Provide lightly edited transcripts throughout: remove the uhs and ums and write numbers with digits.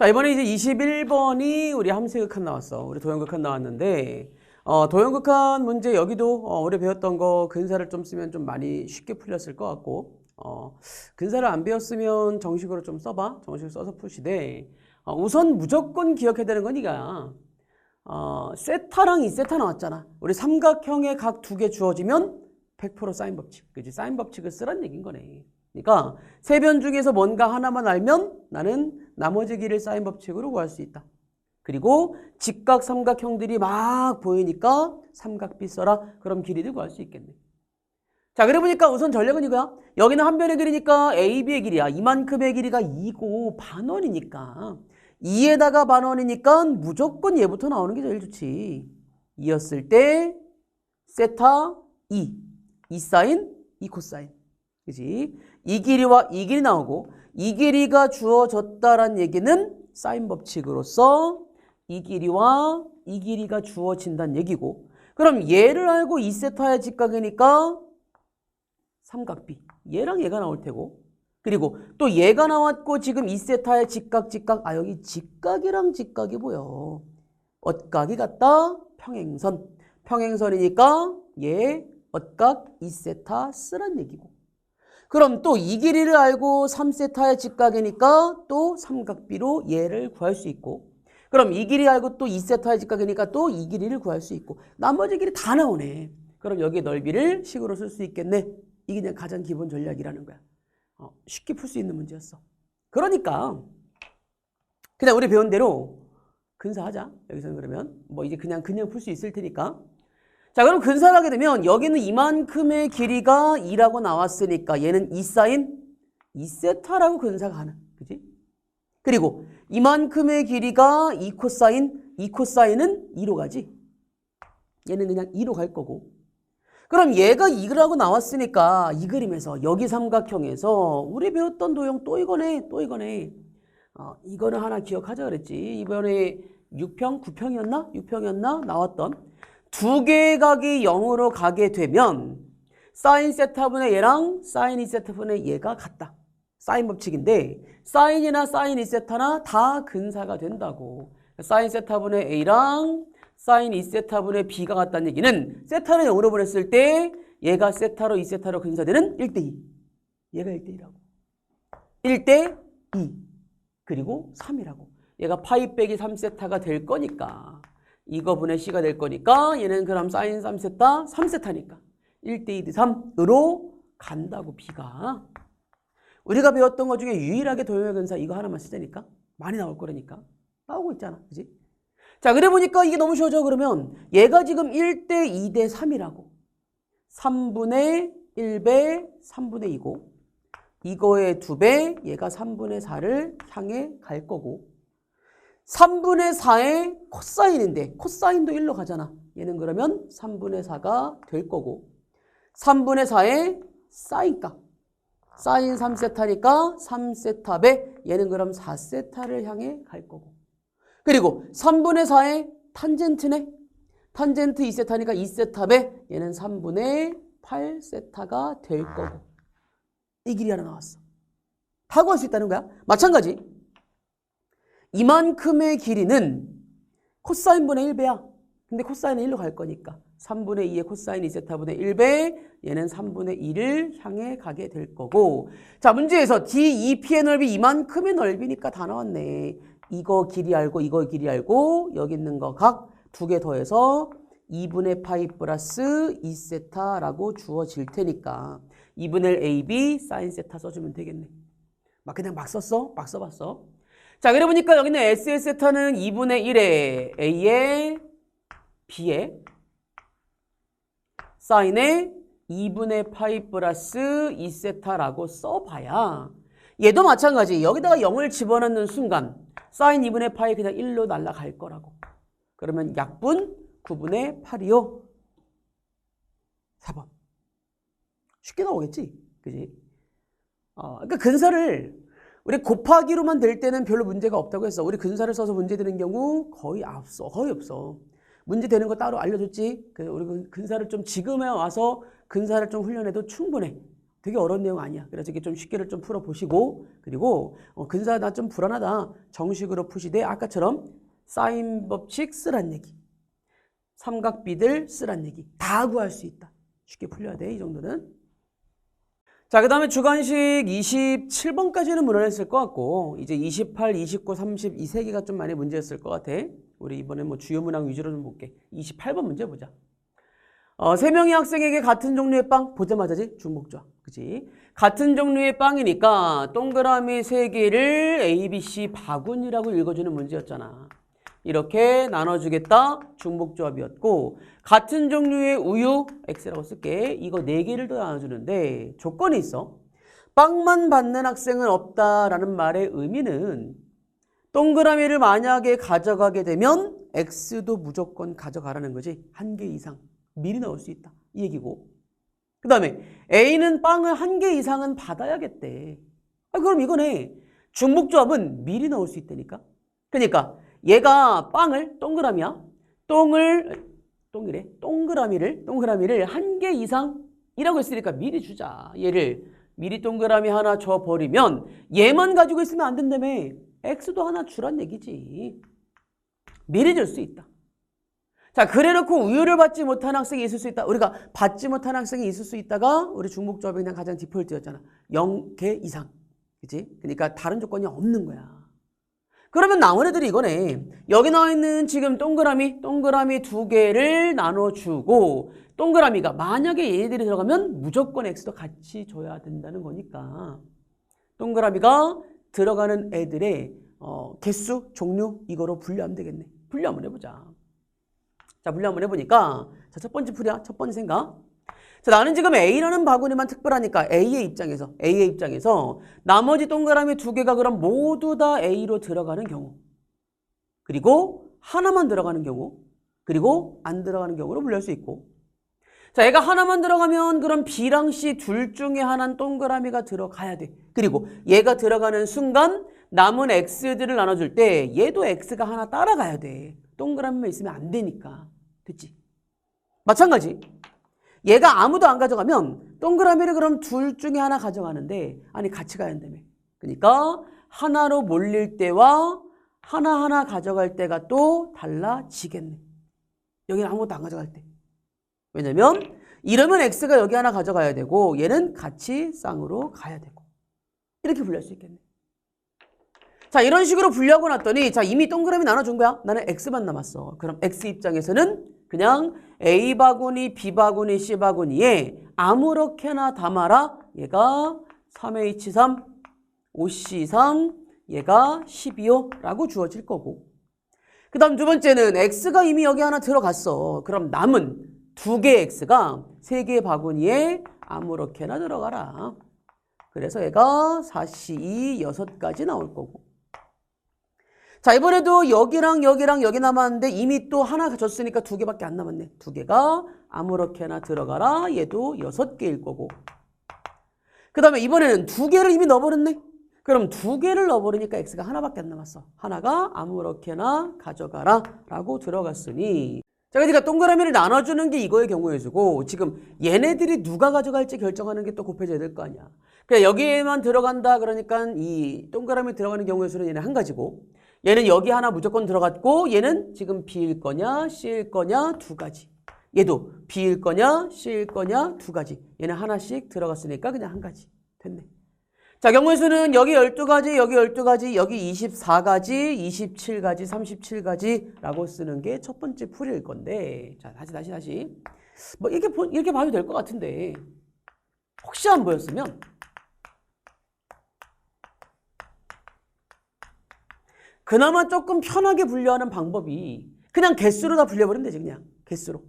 자, 이번에 이제 21번이 우리 함수극한 나왔어. 우리 도형극한 나왔는데, 도형극한 문제 여기도 올해 배웠던 거 근사를 좀 쓰면 좀 많이 쉽게 풀렸을 것 같고, 근사를 안 배웠으면 정식으로 좀 써봐. 정식으로 써서 푸시되, 우선 무조건 기억해야 되는 건 이거야. 세타랑 이세타 나왔잖아. 우리 삼각형의 각 두 개 주어지면 100% 사인 법칙. 그지? 사인 법칙을 쓰란 얘기인 거네. 그러니까 세 변 중에서 뭔가 하나만 알면 나는 나머지 길을 사인 법칙으로 구할 수 있다. 그리고 직각 삼각형들이 막 보이니까 삼각비 써라. 그럼 길이를 구할 수 있겠네. 자, 그래 보니까 우선 전략은 이거야. 여기는 한 변의 길이니까 AB의 길이야. 이만큼의 길이가 2고 반원이니까 2에다가 반원이니까 무조건 얘부터 나오는 게 제일 좋지. 2였을 때 세타 2 사인 2 코사인. 그지? 이 길이와 이 길이 나오고 이 길이가 주어졌다란 얘기는 사인 법칙으로서 이 길이와 이 길이가 주어진다는 얘기고, 그럼 얘를 알고 2세타의 직각이니까 삼각비. 얘랑 얘가 나올 테고, 그리고 또 얘가 나왔고 지금 2세타의 직각. 여기 직각이랑 직각이 보여. 엇각이 같다. 평행선. 평행선이니까 얘 엇각 2세타 쓰란 얘기고. 그럼 또 이 길이를 알고 3세타의 직각이니까 또 삼각비로 얘를 구할 수 있고, 그럼 이 길이 알고 또 2세타의 직각이니까 또 이 길이를 구할 수 있고, 나머지 길이 다 나오네. 그럼 여기 넓이를 식으로 쓸 수 있겠네. 이게 그냥 가장 기본 전략이라는 거야. 쉽게 풀 수 있는 문제였어. 그러니까 그냥 우리 배운 대로 근사하자. 여기서는 그러면 뭐 이제 그냥 풀 수 있을 테니까. 자, 그럼 근사를 하게 되면 여기는 이만큼의 길이가 2라고 나왔으니까 얘는 2 사인 2세타라고 근사가 하는. 그지? 그리고 이만큼의 길이가 2 코사인 2 코사인은 2로 가지. 얘는 그냥 2로 갈 거고. 그럼 얘가 2라고 나왔으니까 이 그림에서 여기 삼각형에서 우리 배웠던 도형 또 이거네. 이거는 하나 기억하자 그랬지. 이번에 6평, 9평이었나? 6평이었나? 나왔던 두 개의 각이 0으로 가게 되면 사인 세타분의 얘랑 사인 2세타분의 얘가 같다. 사인 법칙인데 사인이나 사인 2세타나 다 근사가 된다고. 사인 세타분의 A랑 사인 2세타분의 B가 같다는 얘기는 세타를 0으로 보냈을 때 얘가 세타로 2세타로 근사되는 1대2. 얘가 1대2라고. 1대2 그리고 3이라고. 얘가 파이 빼기 3세타가 될 거니까 이거 분의 C가 될 거니까 얘는 그럼 사인 3세타 3세타니까 1대2 대 3으로 간다고. B가 우리가 배웠던 것 중에 유일하게 도형의 근사 이거 하나만 쓰자니까. 많이 나올 거라니까. 나오고 있잖아. 그지? 자, 그래 보니까 이게 너무 쉬워져. 그러면 얘가 지금 1대2 대 3이라고. 3분의 1배 3분의 2고 이거의 2배 얘가 3분의 4를 향해 갈 거고, 3분의 4의 코사인인데 코사인도 1로 가잖아. 얘는 그러면 3분의 4가 될 거고, 3분의 4의 사인값. 사인 3세타니까 3세타 얘는 그럼 4세타를 향해 갈 거고, 그리고 3분의 4의 탄젠트네. 탄젠트 2세타니까 2세타 얘는 3분의 8세타가 될 거고. 이 길이 하나 나왔어. 다 구할 수 있다는 거야. 마찬가지. 이만큼의 길이는 코사인분의 1배야. 근데 코사인은 1로 갈 거니까 3분의 2의 코사인 2세타분의 1배 얘는 3분의 2를 향해 가게 될 거고. 자, 문제에서 D2P의 넓이 이만큼의 넓이니까 다 나왔네. 이거 길이 알고 이거 길이 알고 여기 있는 거 각 두 개 더해서 2분의 파이 플러스 2세타라고 주어질 테니까 2분의 1 AB 사인 세타 써주면 되겠네. 그냥 막 썼어? 막 써봤어? 자, 그래 보니까 여기는 S의 세타는 2분의 1에 A의 B의 사인에 2분의 파이 플러스 2세타라고 써봐야 얘도 마찬가지. 여기다가 0을 집어넣는 순간 사인 2분의 파이 그냥 1로 날아갈 거라고. 그러면 약분 9분의 8이요. 4번. 쉽게 나오겠지? 그지? 그러니까 근사를 우리 곱하기로만 될 때는 별로 문제가 없다고 했어. 우리 근사를 써서 문제 되는 경우 거의 없어. 문제 되는 거 따로 알려줬지? 우리 근사를 좀 지금에 와서 근사를 좀 훈련해도 충분해. 되게 어려운 내용 아니야. 그래서 이게 좀 쉽게를 좀 풀어보시고 그리고 근사 나 좀 불안하다. 정식으로 푸시되 아까처럼 사인 법칙 쓰란 얘기. 삼각비들 쓰란 얘기. 다 구할 수 있다. 쉽게 풀려야 돼. 이 정도는. 자, 그 다음에 주관식 27번까지는 무난했을 것 같고 이제 28, 29, 30 이 세 개가 좀 많이 문제였을 것 같아. 우리 이번에 뭐 주요 문항 위주로 좀 볼게. 28번 문제 보자. 세 명의 학생에게 같은 종류의 빵 보자마자지 중복조합. 그치? 같은 종류의 빵이니까 동그라미 세 개를 A, B, C 바구니라고 읽어주는 문제였잖아. 이렇게 나눠주겠다 중복조합이었고 같은 종류의 우유 X라고 쓸게. 이거 네 개를 더 나눠주는데 조건이 있어. 빵만 받는 학생은 없다라는 말의 의미는 동그라미를 만약에 가져가게 되면 X도 무조건 가져가라는 거지. 한 개 이상 미리 넣을 수 있다 이 얘기고 그 다음에 A는 빵을 한 개 이상은 받아야겠대. 그럼 이거네. 중복조합은 미리 넣을 수 있다니까. 그러니까 얘가 빵을 동그라미야. 동그라미를 한 개 이상이라고 했으니까 미리 주자. 얘를 미리 동그라미 하나 줘버리면 얘만 가지고 있으면 안 된다며. X도 하나 주란 얘기지. 미리 줄 수 있다. 자, 그래놓고 우유를 받지 못한 학생이 있을 수 있다. 우리가 받지 못한 학생이 있을 수 있다가 우리 중복조합이 그냥 가장 디폴트였잖아. 0개 이상. 그치? 그러니까 다른 조건이 없는 거야. 그러면 나온 애들이 이거네. 여기 나와 있는 지금 동그라미 두 개를 나눠주고 동그라미가 만약에 얘네들이 들어가면 무조건 X도 같이 줘야 된다는 거니까 동그라미가 들어가는 애들의 개수, 종류 이거로 분류하면 되겠네. 분류 한번 해보자. 자, 분류 한번 해보니까 자, 첫 번째 풀이야. 첫 번째 생각. 자, 나는 지금 A라는 바구니만 특별하니까 A의 입장에서 나머지 동그라미 두 개가 그럼 모두 다 A로 들어가는 경우 그리고 하나만 들어가는 경우 그리고 안 들어가는 경우로 분류할 수 있고 자, 얘가 하나만 들어가면 그럼 B랑 C 둘 중에 하나는 동그라미가 들어가야 돼. 그리고 얘가 들어가는 순간 남은 X들을 나눠줄 때 얘도 X가 하나 따라가야 돼. 동그라미만 있으면 안 되니까. 됐지? 마찬가지. 얘가 아무도 안 가져가면 동그라미를 그럼 둘 중에 하나 가져가는데 아니 같이 가야 한다며. 그러니까 하나로 몰릴 때와 하나하나 가져갈 때가 또 달라지겠네. 여기는 아무것도 안 가져갈 때. 왜냐면 이러면 X가 여기 하나 가져가야 되고 얘는 같이 쌍으로 가야 되고 이렇게 분류할 수 있겠네. 자, 이런 식으로 분류하고 났더니 자, 이미 동그라미 나눠준 거야. 나는 X만 남았어. 그럼 X 입장에서는 그냥 A 바구니, B 바구니, C 바구니에 아무렇게나 담아라. 얘가 3H3, 5C3, 얘가 12호라고 주어질 거고 그 다음 두 번째는 X가 이미 여기 하나 들어갔어. 그럼 남은 두 개의 X가 세 개의 바구니에 아무렇게나 들어가라. 그래서 얘가 4C2, 6가지 나올 거고 자, 이번에도 여기랑 여기 남았는데 이미 또 하나 줬으니까 두 개밖에 안 남았네. 두 개가 아무렇게나 들어가라. 얘도 6개일 거고 그 다음에 이번에는 두 개를 이미 넣어버렸네. 그럼 두 개를 넣어버리니까 X가 하나밖에 안 남았어. 하나가 아무렇게나 가져가라 라고 들어갔으니 자, 그러니까 동그라미를 나눠주는 게 이거의 경우의 수고 지금 얘네들이 누가 가져갈지 결정하는 게 또 곱해져야 될 거 아니야. 그러니까 여기에만 들어간다 그러니까 이 동그라미 들어가는 경우의 수는 얘는 한 가지고 얘는 여기 하나 무조건 들어갔고 얘는 지금 B일 거냐 C일 거냐 두 가지. 얘도 B일 거냐 C일 거냐 두 가지. 얘는 하나씩 들어갔으니까 그냥 한 가지. 됐네. 자, 경우의 수는 여기 12가지, 여기 12가지, 여기 24가지, 27가지, 37가지라고 쓰는 게 첫 번째 풀이일 건데 자, 다시 뭐 이렇게 봐도 될 것 같은데 혹시 안 보였으면 그나마 조금 편하게 분류하는 방법이 그냥 개수로 다 분류해버리면 되지. 그냥 개수로.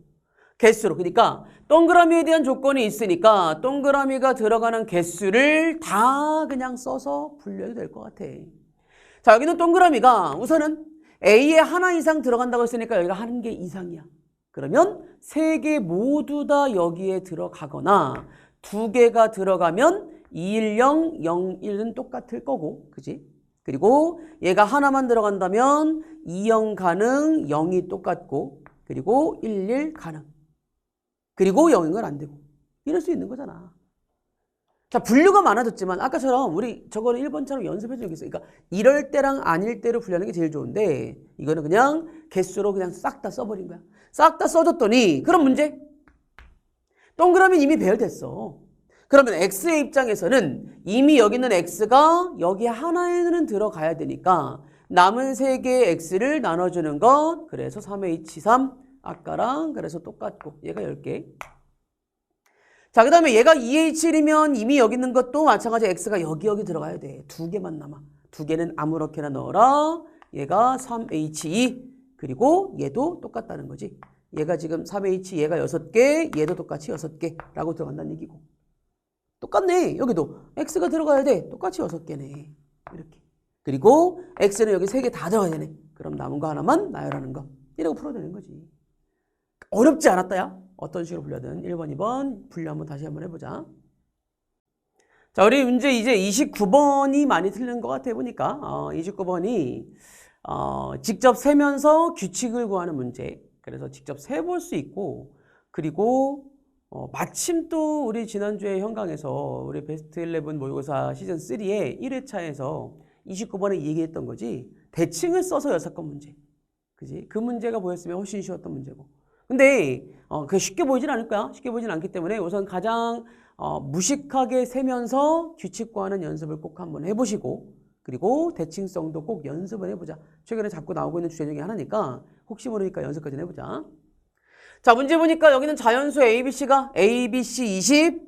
그러니까 동그라미에 대한 조건이 있으니까 동그라미가 들어가는 개수를 다 그냥 써서 분류해도 될 것 같아. 자, 여기는 동그라미가 우선은 A에 하나 이상 들어간다고 했으니까 여기가 한 개 이상이야. 그러면 세 개 모두 다 여기에 들어가거나 두 개가 들어가면 210, 01은 똑같을 거고, 그지? 그리고 얘가 하나만 들어간다면 20 가능, 0이 똑같고, 그리고 11 가능. 그리고 0인 건 안 되고. 이럴 수 있는 거잖아. 자, 분류가 많아졌지만 아까처럼 우리 저거는 1번처럼 연습해 주는 게 있어요. 그러니까 이럴 때랑 아닐 때로 분류하는 게 제일 좋은데 이거는 그냥 개수로 그냥 싹 다 써버린 거야. 싹 다 써줬더니 그럼 문제? 동그라미 이미 배열됐어. 그러면 X의 입장에서는 이미 여기 있는 X가 여기 하나에는 들어가야 되니까 남은 세 개의 X를 나눠주는 것. 그래서 3H3 아까랑 그래서 똑같고 얘가 10개. 자, 그 다음에 얘가 2H1이면 이미 여기 있는 것도 마찬가지 X가 여기 들어가야 돼. 2개만 남아. 2개는 아무렇게나 넣어라. 얘가 3H2 그리고 얘도 똑같다는 거지. 얘가 지금 3H 얘가 6개 얘도 똑같이 6개라고 들어간다는 얘기고. 똑같네. 여기도 X가 들어가야 돼. 똑같이 6개네. 이렇게. 그리고 X는 여기 3개 다 들어가야 되네. 그럼 남은 거 하나만 나열하는 거. 이라고 풀어야 되는 거지. 어렵지 않았다야? 어떤 식으로 불려든 1번, 2번 분류 한번 다시 한번 해보자. 자, 우리 문제 이제 29번이 많이 틀린 것 같아 보니까 29번이 직접 세면서 규칙을 구하는 문제. 그래서 직접 세볼 수 있고 그리고 마침 또 우리 지난주에 현강에서 우리 베스트 11 모의고사 시즌 3의 1회차에서 29번에 얘기했던 거지. 대칭을 써서 6건 문제. 그지? 그 문제가 보였으면 훨씬 쉬웠던 문제고. 근데 그게 쉽게 보이진 않을 거야. 쉽게 보이진 않기 때문에 우선 가장 무식하게 세면서 규칙 구하는 연습을 꼭 한번 해보시고 그리고 대칭성도 꼭 연습을 해보자. 최근에 자꾸 나오고 있는 주제 중에 하나니까 혹시 모르니까 연습까지 해보자. 자, 문제 보니까 여기는 자연수 ABC가 ABC 20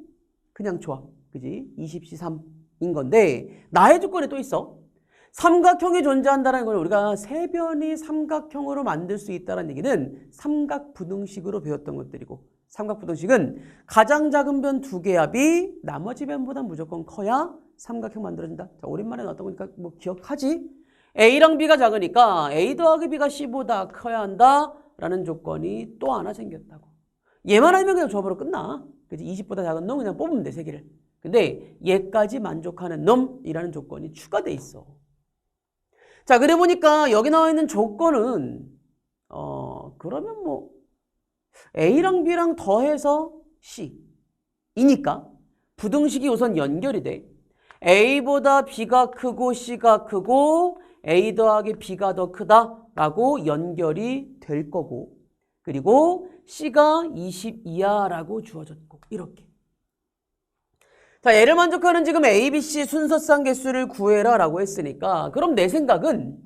그냥 조합. 그지? 20C 3인 건데 나의 조건에 또 있어. 삼각형이 존재한다는 걸 우리가 세 변이 삼각형으로 만들 수 있다는 얘기는 삼각부등식으로 배웠던 것들이고 삼각부등식은 가장 작은 변 2개 합이 나머지 변보다 무조건 커야 삼각형 만들어진다. 자, 오랜만에 나왔던 거니까 뭐 기억하지? A랑 B가 작으니까 A 더하기 B가 C보다 커야 한다 라는 조건이 또 하나 생겼다고. 얘만 알면 그냥 조합으로 끝나. 그치? 20보다 작은 놈 그냥 뽑으면 돼, 3개를. 근데 얘까지 만족하는 놈이라는 조건이 추가돼 있어. 자, 그래 보니까 여기 나와 있는 조건은 그러면 뭐 A랑 B랑 더해서 C이니까 부등식이 우선 연결이 돼. A보다 B가 크고 C가 크고 A 더하기 B가 더 크다라고 연결이 될 거고 그리고 C가 20 이하라고 주어졌고 이렇게. 자, 얘를 만족하는 지금 A, B, C 순서상 개수를 구해라 라고 했으니까 그럼 내 생각은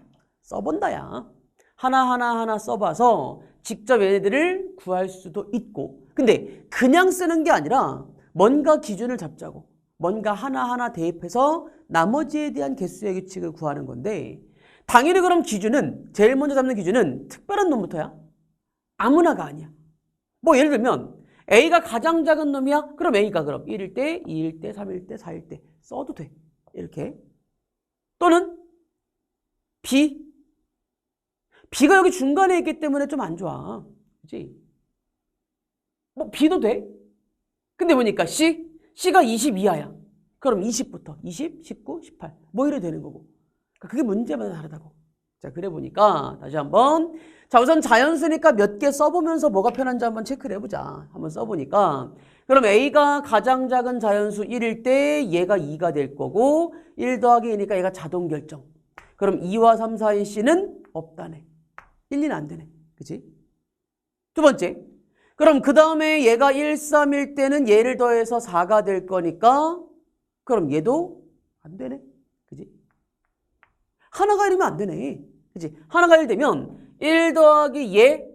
써본다야. 하나하나 써봐서 직접 얘네들을 구할 수도 있고 근데 그냥 쓰는 게 아니라 뭔가 기준을 잡자고 뭔가 하나하나 대입해서 나머지에 대한 개수의 규칙을 구하는 건데 당연히 그럼 기준은 제일 먼저 잡는 기준은 특별한 놈부터야. 아무나가 아니야. 뭐 예를 들면 A가 가장 작은 놈이야? 그럼 A가 그럼 1일 때, 2일 때, 3일 때, 4일 때 써도 돼. 이렇게. 또는 B. B가 여기 중간에 있기 때문에 좀 안 좋아. 그치? 뭐 B도 돼. 근데 보니까 C. C가 20 이하야. 그럼 20부터 20, 19, 18 뭐 이래 되는 거고. 그러니까 그게 문제마다 다르다고. 자, 그래 보니까 다시 한번 자, 우선 자연수니까 몇 개 써보면서 뭐가 편한지 한번 체크를 해보자. 한번 써보니까 그럼 A가 가장 작은 자연수 1일 때 얘가 2가 될 거고 1 더하기 2니까 얘가 자동 결정. 그럼 2와 3 사이 C는 없다네. 1, 2는 안 되네. 그치? 두 번째. 그럼 그 다음에 얘가 1, 3일 때는 얘를 더해서 4가 될 거니까 그럼 얘도 안 되네. 그치? 하나가 1이면 안 되네. 그치? 하나가 1 되면 1 더하기 얘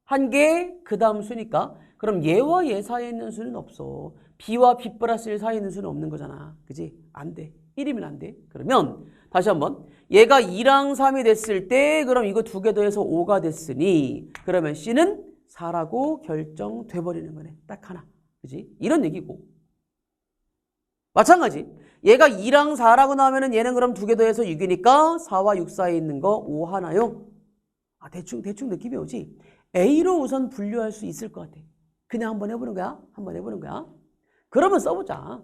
한 개 그 다음 수니까 그럼 얘와 얘 사이에 있는 수는 없어. B와 B 플러스 1 사이에 있는 수는 없는 거잖아. 그지? 안 돼. 1이면 안 돼. 그러면 다시 한번 얘가 2랑 3이 됐을 때 그럼 이거 2개 더해서 5가 됐으니 그러면 C는 4라고 결정돼 버리는 거네. 딱 하나. 그지? 이런 얘기고. 마찬가지. 얘가 2랑 4라고 나오면은 얘는 그럼 2개 더해서 6이니까 4와 6 사이에 있는 거 5 하나요? 아, 대충 느낌이 오지? A로 우선 분류할 수 있을 것 같아. 그냥 한번 해보는 거야? 한번 해보는 거야? 그러면 써보자.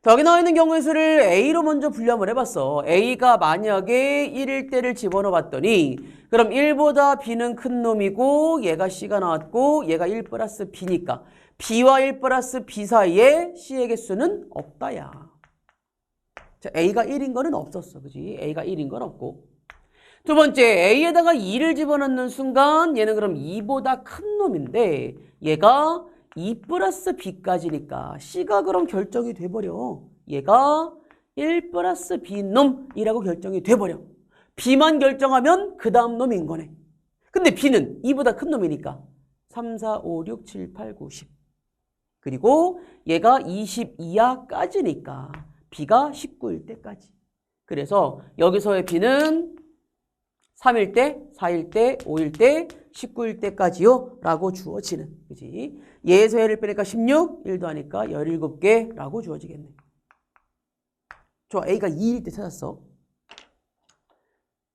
여기 나와 있는 경우의 수를 A로 먼저 분류 한번 해봤어. A가 만약에 1일 때를 집어넣어 봤더니 그럼 1보다 B는 큰 놈이고 얘가 C가 나왔고 얘가 1 플러스 B니까 B와 1 플러스 B 사이에 C의 개수는 없다야. 자, A가 1인 거는 없었어. 그지? A가 1인 건 없고. 두 번째, A에다가 2를 집어넣는 순간 얘는 그럼 2보다 큰 놈인데 얘가 2 플러스 B까지니까 C가 그럼 결정이 돼버려. 얘가 1 플러스 B 놈이라고 결정이 돼버려. B만 결정하면 그 다음 놈인 거네. 근데 B는 2보다 큰 놈이니까 3, 4, 5, 6, 7, 8, 9, 10. 그리고 얘가 22야까지니까 B가 19일 때까지. 그래서 여기서의 B는 3일 때, 4일 때, 5일 때, 19일 때까지요 라고 주어지는. 그지? 얘에서 얘를 빼니까 16, 1도 하니까 17개 라고 주어지겠네. 좋아. A가 2일 때 찾았어.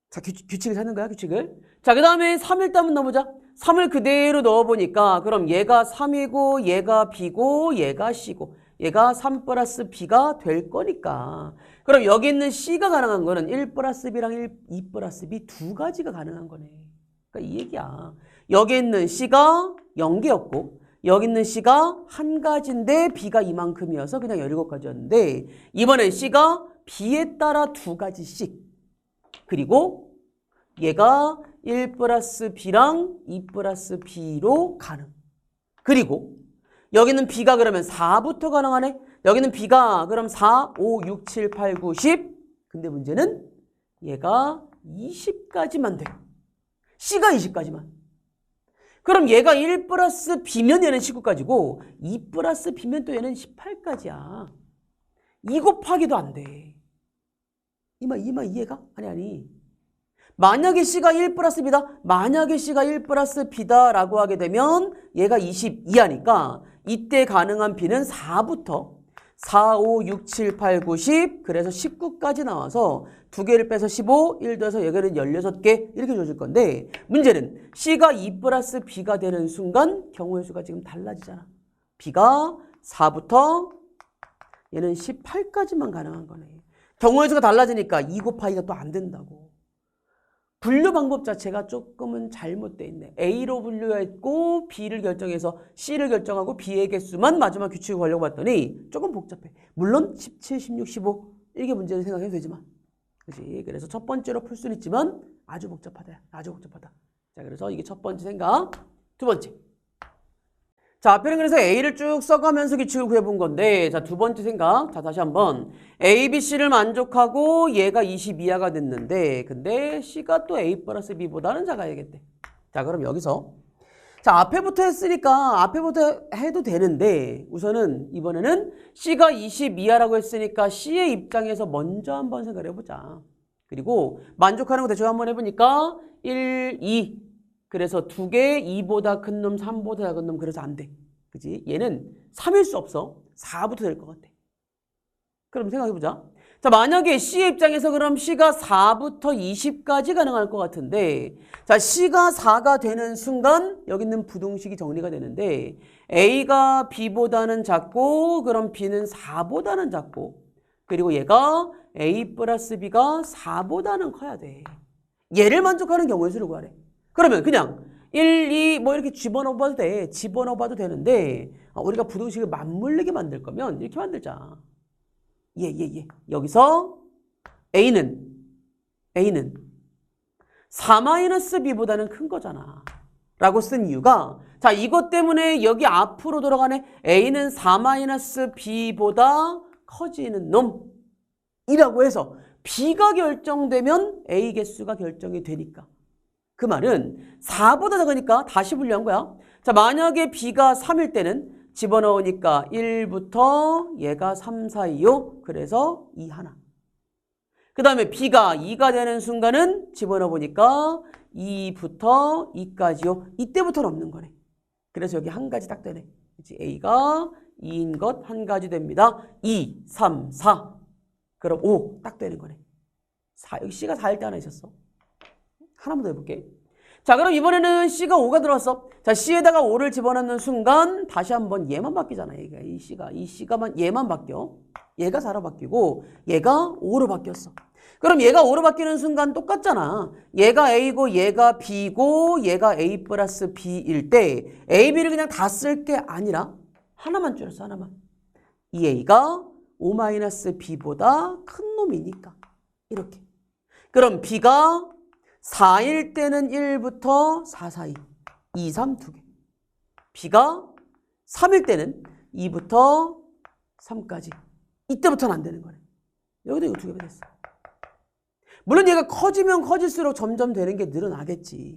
자, 규칙을 찾는 거야, 규칙을. 자, 그 다음에 3일 때 한번 넣어보자. 3을 그대로 넣어보니까 그럼 얘가 3이고 얘가 B고 얘가 C고 얘가 3 플러스 B가 될 거니까 그럼 여기 있는 C가 가능한 거는 1 플러스 B랑 2 플러스 B 두 가지가 가능한 거네. 그러니까 이 얘기야. 여기 있는 C가 0개였고 여기 있는 C가 한 가지인데 B가 이만큼이어서 그냥 17가지였는데 이번엔 C가 B에 따라 두 가지씩 그리고 얘가 1 플러스 B랑 2 플러스 B로 가능. 그리고 여기는 B가 그러면 4부터 가능하네. 여기는 B가 그럼 4, 5, 6, 7, 8, 9, 10. 근데 문제는 얘가 20까지만 돼. C가 20까지만. 그럼 얘가 1 플러스 B면 얘는 19까지고 2 플러스 B면 또 얘는 18까지야. 2 곱하기도 안 돼. 이마 이해가? 아니. 만약에 C가 1 플러스 B다. 만약에 C가 1 플러스 B다라고 하게 되면 얘가 22하니까 이때 가능한 B는 4부터 4, 5, 6, 7, 8, 9, 10 그래서 19까지 나와서 두 개를 빼서 15, 1 더해서 여기는 16개 이렇게 주어질 건데 문제는 C가 2 플러스 B가 되는 순간 경우의 수가 지금 달라지잖아. B가 4부터 얘는 18까지만 가능한 거네. 경우의 수가 달라지니까 2 곱하기가 또 안 된다고. 분류 방법 자체가 조금은 잘못되어 있네. A로 분류했고 B를 결정해서 C를 결정하고 B의 개수만 마지막 규칙을 걸려고 봤더니 조금 복잡해. 물론 17, 16, 15 이게 문제를 생각해도 되지만 그렇지? 그래서 첫 번째로 풀 수는 있지만 아주 복잡하다. 아주 복잡하다. 자, 그래서 이게 첫 번째 생각. 두 번째. 자, 앞에는 그래서 A를 쭉 써가면서 규칙을 구해본 건데 자, 두 번째 생각. 자, 다시 한번 A, B, C를 만족하고 얘가 22하가 됐는데 근데 C가 또 A 플러스 B보다는 작아야겠대. 자, 그럼 여기서 자, 앞에부터 했으니까 앞에부터 해도 되는데 우선은 이번에는 C가 22하라고 했으니까 C의 입장에서 먼저 한번 생각을 해보자. 그리고 만족하는 거 대충 한번 해보니까 1, 2 그래서 두 개 2보다 큰 놈, 3보다 작은 놈 그래서 안 돼. 그지? 얘는 3일 수 없어. 4부터 될 것 같아. 그럼 생각해보자. 자, 만약에 C의 입장에서 그럼 C가 4부터 20까지 가능할 것 같은데 자, C가 4가 되는 순간 여기 있는 부등식이 정리가 되는데 A가 B보다는 작고 그럼 B는 4보다는 작고 그리고 얘가 A 플러스 B가 4보다는 커야 돼. 얘를 만족하는 경우의 수를 구하래. 그러면 그냥 1, 2 뭐 이렇게 집어넣어봐도 돼. 집어넣어봐도 되는데 우리가 부등식을 맞물리게 만들 거면 이렇게 만들자. 여기서 A는 4-B보다는 큰 거잖아. 라고 쓴 이유가 자, 이것 때문에 여기 앞으로 돌아가네. A는 4-B보다 커지는 놈이라고 해서 B가 결정되면 A 개수가 결정이 되니까. 그 말은 4보다 작으니까 다시 분류한 거야. 자, 만약에 B가 3일 때는 집어넣으니까 1부터 얘가 3 사이요. 그래서 2 하나. 그 다음에 B가 2가 되는 순간은 집어넣어보니까 2부터 2까지요. 이때부터는 없는 거네. 그래서 여기 한 가지 딱 되네. 그치? A가 2인 것 한 가지 됩니다. 2, 3, 4. 그럼 5 딱 되는 거네. 4, 여기 C가 4일 때 하나 있었어. 하나만 더 해볼게. 자, 그럼 이번에는 C가 5가 들어왔어. 자, C에다가 5를 집어넣는 순간 다시 한번 얘만 바뀌잖아. 얘가 이 C가만 얘만 바뀌어. 얘가 4로 바뀌고 얘가 5로 바뀌었어. 그럼 얘가 5로 바뀌는 순간 똑같잖아. 얘가 A고 얘가 B고 얘가 A 플러스 B일 때 A, B를 그냥 다 쓸 게 아니라 하나만 줄였어, 하나만. 이 a가 O-b보다 큰 놈이니까. 이렇게. 그럼 b가 4일 때는 1부터 4 사이. 2, 3 두 개. b가 3일 때는 2부터 3까지. 이때부터는 안 되는 거네. 여기도 이거 두 개가 됐어. 물론 얘가 커지면 커질수록 점점 되는 게 늘어나겠지.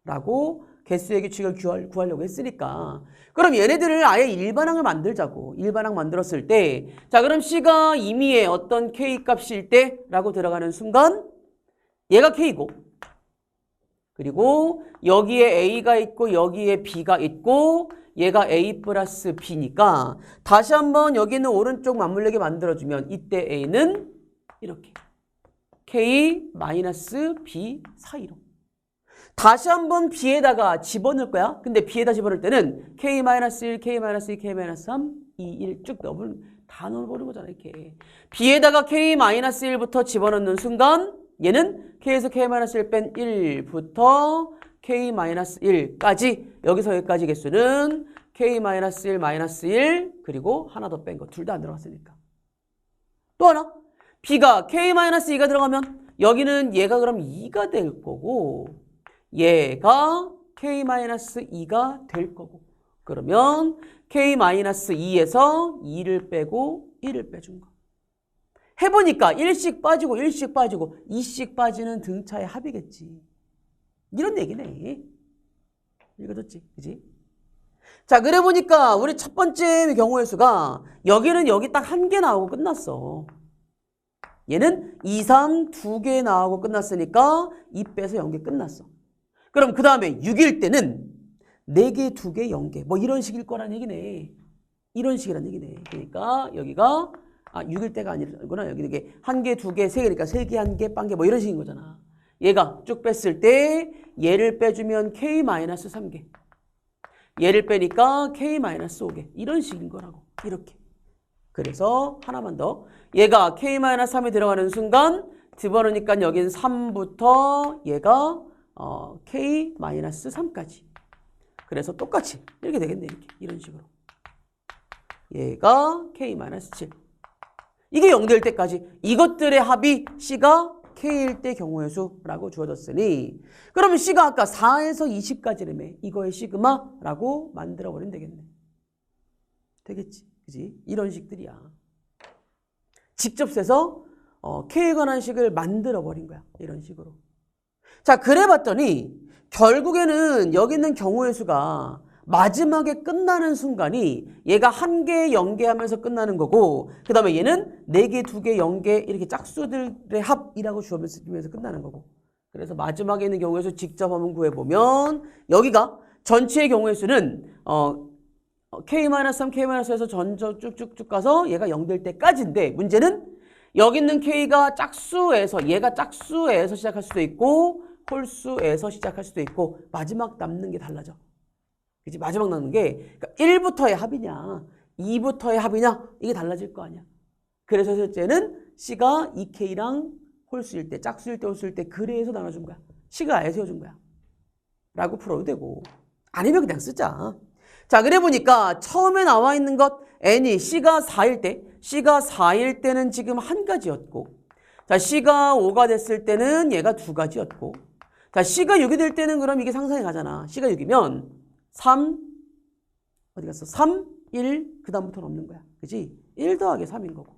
라고 개수의 규칙을 구하려고 했으니까. 그럼 얘네들을 아예 일반항을 만들자고. 일반항 만들었을 때, 자, 그럼 C가 임의의 어떤 K 값일 때 라고 들어가는 순간 얘가 K고, 그리고 여기에 A가 있고 여기에 B가 있고 얘가 A 플러스 B니까 다시 한번 여기 있는 오른쪽 맞물리게 만들어주면 이때 A는 이렇게 K 마이너스 B 사이로. 다시 한번 B에다가 집어넣을 거야. 근데 B에다 집어넣을 때는 K-1, K-2, K-3, 2, 1 쭉 다 넣어버리는 거잖아, 이렇게. B에다가 K-1부터 집어넣는 순간 얘는 K에서 K-1 뺀 1부터 K-1까지 여기서 여기까지 개수는 K-1, -1 그리고 하나 더 뺀 거 둘 다 안 들어갔으니까. 또 하나. B가 K-2가 들어가면 여기는 얘가 그럼 2가 될 거고 얘가 K-2가 될 거고 그러면 K-2에서 2를 빼고 1을 빼준 거. 해보니까 1씩 빠지고 1씩 빠지고 2씩 빠지는 등차의 합이겠지. 이런 얘기네. 읽어줬지? 그지? 자, 그래 보니까 우리 첫 번째 경우의 수가 여기는 여기 딱 한 개 나오고 끝났어. 얘는 2, 3 두 개 나오고 끝났으니까 2 빼서 0개 끝났어. 그럼 그 다음에 6일 때는 4개, 2개, 0개 뭐 이런 식일 거란 얘기네. 이런 식이란 얘기네. 그러니까 여기가 6일 때가 아니구나. 여기 이게 1개, 2개, 3개니까 3개, 1개, 빵개 뭐 이런 식인 거잖아. 얘가 쭉 뺐을 때 얘를 빼주면 K-3개. 얘를 빼니까 K-5개. 이런 식인 거라고. 이렇게. 그래서 하나만 더. 얘가 K-3에 들어가는 순간 집어넣으니까 여긴 3부터 얘가 K-3까지. 그래서 똑같이 이렇게 되겠네. 이렇게. 이런 식으로. 얘가 K-7. 이게 0될 때까지 이것들의 합이 C가 K일 때 경우의 수라고 주어졌으니 그러면 C가 아까 4에서 20까지라며 이거의 시그마라고 만들어버리면 되겠네. 되겠지. 그지? 이런 식들이야. 직접 세서 K에 관한 식을 만들어버린 거야. 이런 식으로. 자, 그래 봤더니 결국에는 여기 있는 경우의 수가 마지막에 끝나는 순간이 얘가 1개, 0개 하면서 끝나는 거고 그 다음에 얘는 4개, 2개, 0개 이렇게 짝수들의 합이라고 주어면서 끝나는 거고 그래서 마지막에 있는 경우의 수 직접 한번 구해보면 여기가 전체의 경우의 수는 K-3, K-4에서 전적 쭉쭉쭉 가서 얘가 0될 때까지인데 문제는 여기 있는 K가 짝수에서 얘가 짝수에서 시작할 수도 있고 홀수에서 시작할 수도 있고 마지막 남는 게 달라져. 그치? 마지막 남는 게 그러니까 1부터의 합이냐 2부터의 합이냐 이게 달라질 거 아니야. 그래서 실제는 C가 2K랑 홀수일 때 짝수일 때 홀수일 때 그래서 나눠준 거야. C가 아예 세워준 거야. 라고 풀어도 되고 아니면 그냥 쓰자. 자, 그래 보니까 처음에 나와 있는 것 N이 C가 4일 때 C가 4일 때는 지금 한 가지였고 자, C가 5가 됐을 때는 얘가 두 가지였고 자, C가 6이 될 때는 그럼 이게 상상이 가잖아. C가 6이면 3 어디 갔어? 3, 1 그 다음부터는 없는 거야. 그지? 1 더하기 3인 거고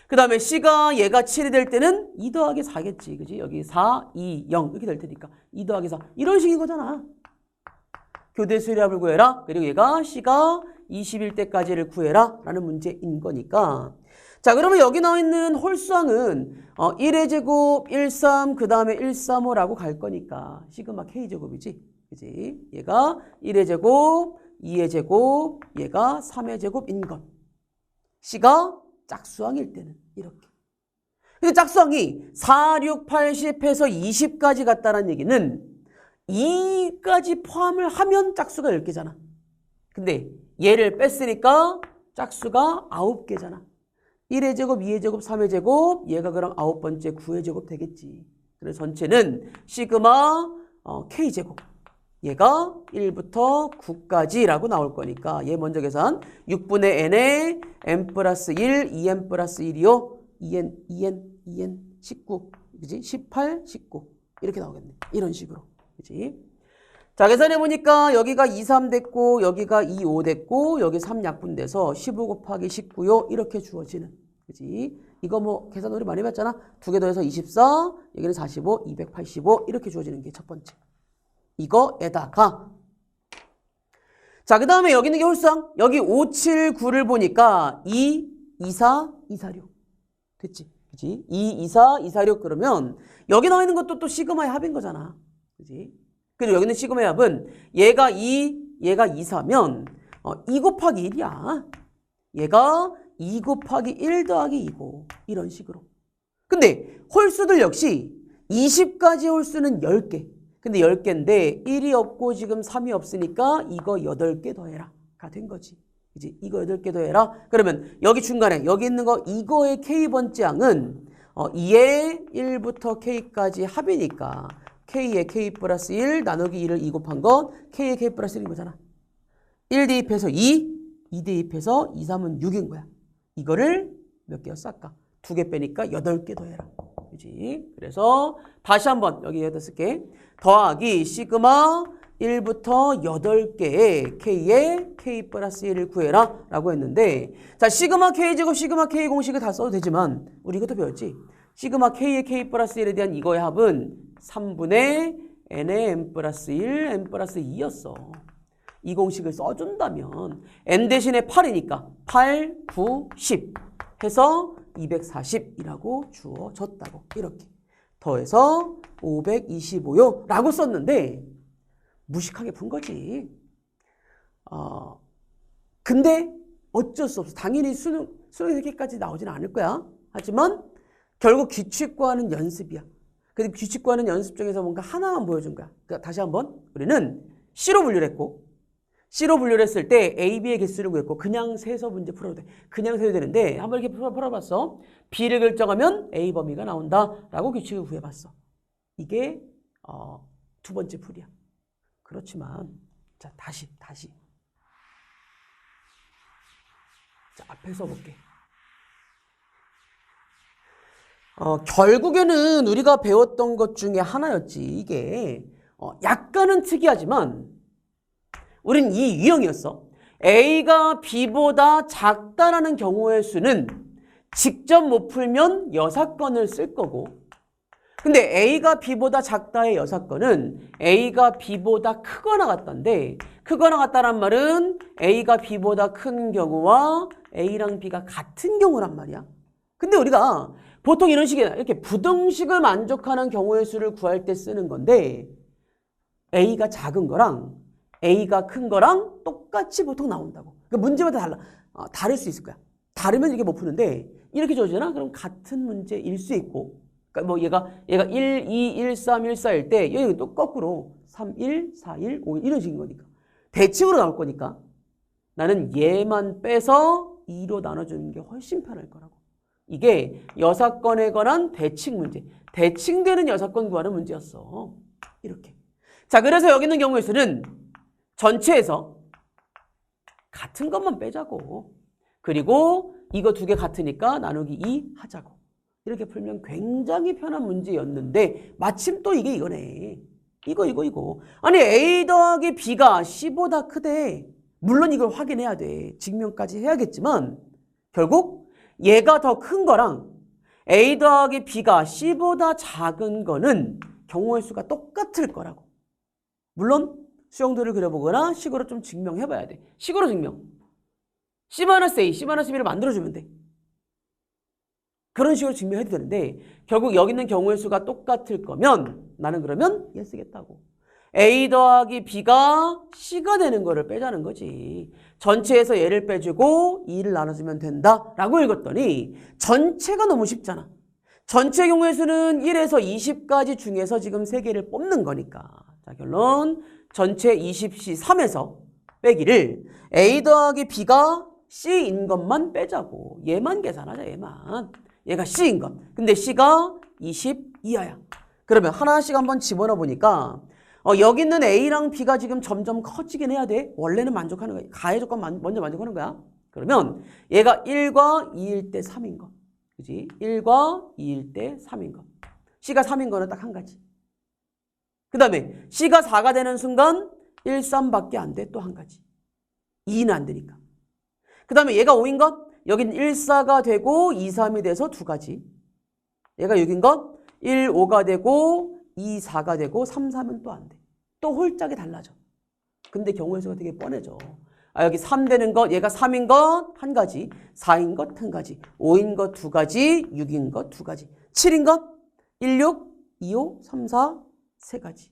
그 다음에 C가 얘가 7이 될 때는 2 더하기 4겠지. 그지? 여기 4, 2, 0 이렇게 될 테니까 2 더하기 4 이런 식인 거잖아. 교대수의 합을 구해라. 그리고 얘가 C가 20일 때까지를 구해라 라는 문제인 거니까 자, 그러면 여기 나와 있는 홀수항은 1의 제곱, 1, 3, 그 다음에 1, 3, 5라고 갈 거니까 시그마 K제곱이지. 그지? 얘가 1의 제곱, 2의 제곱, 얘가 3의 제곱인 것. C가 짝수항일 때는 이렇게. 근데 짝수항이 4, 6, 8, 10 해서 20까지 갔다는 얘기는 2까지 포함을 하면 짝수가 10개잖아. 근데 얘를 뺐으니까 짝수가 9개잖아. 1의 제곱, 2의 제곱, 3의 제곱, 얘가 그럼 9번째 9의 제곱 되겠지. 그래서 전체는 시그마 K제곱. 얘가 1부터 9까지라고 나올 거니까 얘 먼저 계산. 6분의 n에 n 플러스 1, 2n 플러스 1이요. 2n 19. 그지? 18, 19. 이렇게 나오겠네. 이런 식으로. 그지? 자, 계산해 보니까 여기가 2, 3 됐고 여기가 2, 5 됐고 여기 3 약분돼서 15 곱하기 19요. 이렇게 주어지는. 그지? 이거 뭐 계산 우리 많이 봤잖아. 두 개 더해서 24, 여기는 45, 285 이렇게 주어지는 게 첫 번째. 이거에다가 자, 그 다음에 여기 있는 게 홀수항. 여기 5, 7, 9를 보니까 2, 2, 4, 2, 4, 6 됐지? 그지? 2, 2, 4, 2, 4, 6 그러면 여기 나와 있는 것도 또 시그마의 합인 거잖아. 그지? 그리고 여기 있는 시그마의 합은 얘가 2, 얘가 2, 4면 2 곱하기 1이야. 얘가 2 곱하기 1 더하기 2고 이런 식으로. 근데 홀수들 역시 20까지 홀수는 10개. 근데 10개인데 1이 없고 지금 3이 없으니까 이거 8개 더해라 가 된 거지. 이제 이거 8개 더해라. 그러면 여기 중간에 여기 있는 거 이거의 K번째 항은 2의 1부터 K까지 합이니까 K의 K 플러스 1 나누기 2를 2 곱한 건 K의 K 플러스 1인 거잖아. 1 대입해서 2, 2 대입해서 2, 3은 6인 거야. 이거를 몇 개였어 아까? 2개 빼니까 8개 더해라. 그지? 그래서 다시 한번 여기에다 쓸게. 더하기 시그마 1부터 8개의 K의 K 플러스 1을 구해라 라고 했는데 자 시그마 K제곱 시그마 K 공식을 다 써도 되지만 우리 이것도 배웠지? 시그마 K의 K 플러스 1에 대한 이거의 합은 3분의 N의 N 플러스 1, N 플러스 2였어. 이 공식을 써준다면 N 대신에 8이니까 8, 9, 10 해서 240이라고 주어졌다고 이렇게 더해서 525요 라고 썼는데 무식하게 푼 거지. 근데 어쩔 수 없어. 당연히 수능에서 이렇게까지 나오지는 않을 거야. 하지만 결국 규칙과는 연습이야. 근데 규칙과는 연습 중에서 뭔가 하나만 보여준 거야. 그러니까 다시 한번 우리는 C로 분류를 했고 C로 분류를 했을 때 A, B의 개수를 구했고 그냥 세서 문제 풀어도 돼. 그냥 세도 되는데 한번 이렇게 풀어봤어. B를 결정하면 A 범위가 나온다라고 규칙을 구해봤어. 이게 두 번째 풀이야. 그렇지만 자 다시 자 앞에 써볼게. 결국에는 우리가 배웠던 것 중에 하나였지. 이게 약간은 특이하지만 우린 이 유형이었어. A가 B보다 작다라는 경우의 수는 직접 못 풀면 여사건을 쓸 거고 근데 A가 B보다 작다의 여사건은 A가 B보다 크거나 같던데 크거나 같다란 말은 A가 B보다 큰 경우와 A랑 B가 같은 경우란 말이야. 근데 우리가 보통 이런 식이야. 이렇게 부등식을 만족하는 경우의 수를 구할 때 쓰는 건데 A가 작은 거랑 A가 큰 거랑 똑같이 보통 나온다고. 그러니까 문제마다 달라. 다를 수 있을 거야. 다르면 이렇게 못 푸는데 이렇게 줘주잖아. 그럼 같은 문제일 수 있고 그러니까 뭐 얘가 1, 2, 1, 3, 1, 4일 때 여기 또 거꾸로 3, 1, 4, 1, 5, 1 이런 식인 거니까 대칭으로 나올 거니까 나는 얘만 빼서 2로 나눠주는 게 훨씬 편할 거라고. 이게 여사건에 관한 대칭 문제. 대칭되는 여사건 구하는 문제였어. 이렇게. 자, 그래서 여기 있는 경우의 수는 전체에서 같은 것만 빼자고. 그리고 이거 두 개 같으니까 나누기 2 하자고. 이렇게 풀면 굉장히 편한 문제였는데 마침 또 이게 이거네. 이거. 아니 A 더하기 B가 C보다 크대. 물론 이걸 확인해야 돼. 증명까지 해야겠지만 결국 얘가 더 큰 거랑 A 더하기 B가 C보다 작은 거는 경우의 수가 똑같을 거라고. 물론 수형들을 그려보거나 식으로 좀 증명해봐야 돼. 식으로 증명. C-A, C-B를 만들어주면 돼. 그런 식으로 증명해도 되는데 결국 여기 있는 경우의 수가 똑같을 거면 나는 그러면 얘 쓰겠다고. A 더하기 B가 C가 되는 거를 빼자는 거지. 전체에서 얘를 빼주고 2를 나눠주면 된다라고 읽었더니 전체가 너무 쉽잖아. 전체 경우의 수는 1에서 20까지 중에서 지금 3개를 뽑는 거니까. 자, 결론 전체 20C 3에서 빼기를 A 더하기 B가 C인 것만 빼자고. 얘만 계산하자. 얘가 C인 것. 근데 C가 22야야. 그러면 하나씩 한번 집어넣어 보니까 여기 있는 A랑 B가 지금 점점 커지긴 해야 돼. 원래는 만족하는 거야. 가해 조건 먼저 만족하는 거야. 그러면 얘가 1과 2일 때 3인 거. 그지? 1과 2일 때 3인 거. C가 3인 거는 딱 한 가지. 그 다음에 C가 4가 되는 순간 1, 3밖에 안 돼. 또 한 가지. 2는 안 되니까. 그 다음에 얘가 5인 것. 여긴 1, 4가 되고 2, 3이 돼서 두 가지. 얘가 6인 것. 1, 5가 되고 2, 4가 되고 3, 3은 또 안 돼. 또 홀짝이 달라져. 근데 경우의 수가 되게 뻔해져. 여기 3 되는 것, 얘가 3인 것 한 가지, 4인 것 한 가지, 5인 것 두 가지, 6인 것 두 가지, 7인 것 1, 6, 2, 5, 3, 4 세 가지,